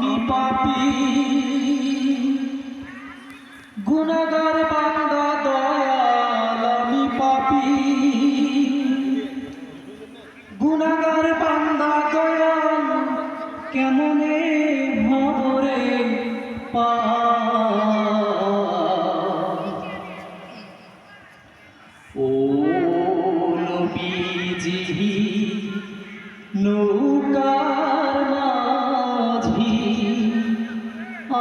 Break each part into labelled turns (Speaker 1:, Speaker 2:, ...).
Speaker 1: আমি পাপী গুনাহগার বান্দা দয়াল আমি পাপী গুনাহগার বান্দা দয়াল কেমনে ভবরে ও নবীজি নৌকার মাঝি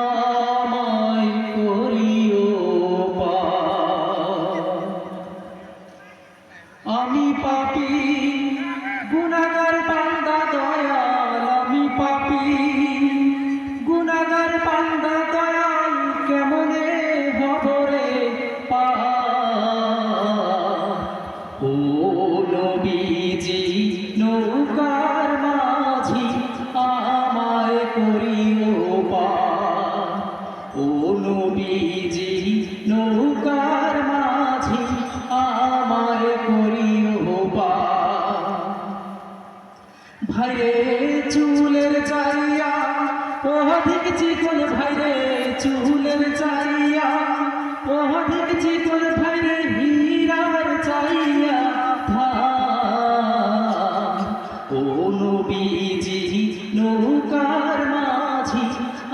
Speaker 1: আমায় করিও পার আমি পাপী গুনাহগার বান্দা দয়াল আমি পাপী গুনাহগার বান্দা দয়াল কেমনে হবরে পার ও নবীজি নৌকার মাঝি আমায় করিও পার ও নবীজি নৌকার মাঝি আমায় করিও পার ভাইরে চুলের চাইয়া অধিক চিকন ভাইরে চুলের চাইয়া অধিক চিকন ভাইরে হীরার চাইয়া ও নবীজি নৌকার মাঝি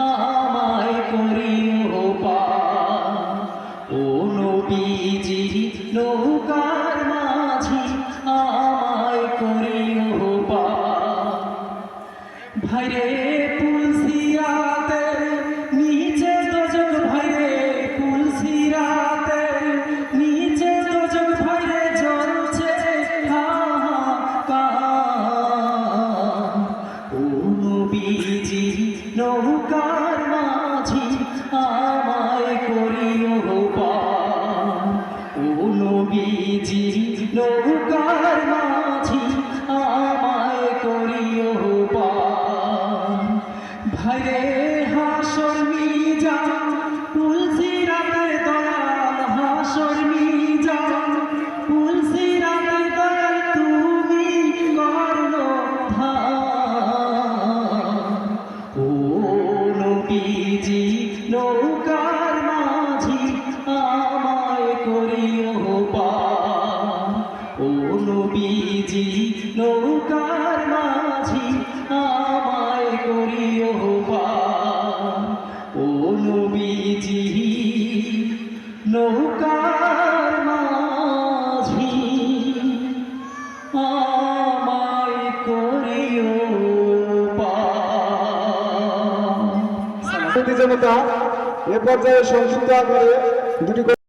Speaker 1: আমায় করিও পার ও নবীজি নৌকার মাঝি আমায় করিও পার ভাইরে পুলসিরাতে নিচে দোজখ ভাইরে পুলসিরাতে নিচে দোজখ ভাইরে জ্বলছে হাহাকার ও নবীজি নৌকার মাঝি আমায় করিও পার ও নবীজি নৌকার মাঝি আমায় করিও পার ভাইরে হাসর মিজান পুলসিরাতে দয়াল হাসর মিজান পুলসিরাতে দয়াল তুমি কর্ণধার ও নবীজি নৌকার মাঝি আমায় করিও পার ও নবীজি নৌকার মাঝি আমায় করিও পার ও নবীজি নৌকার মাঝি আমায় করিও পার
Speaker 2: এ পর্যায়ে সংক্ষিপ্ত আকারে দুটি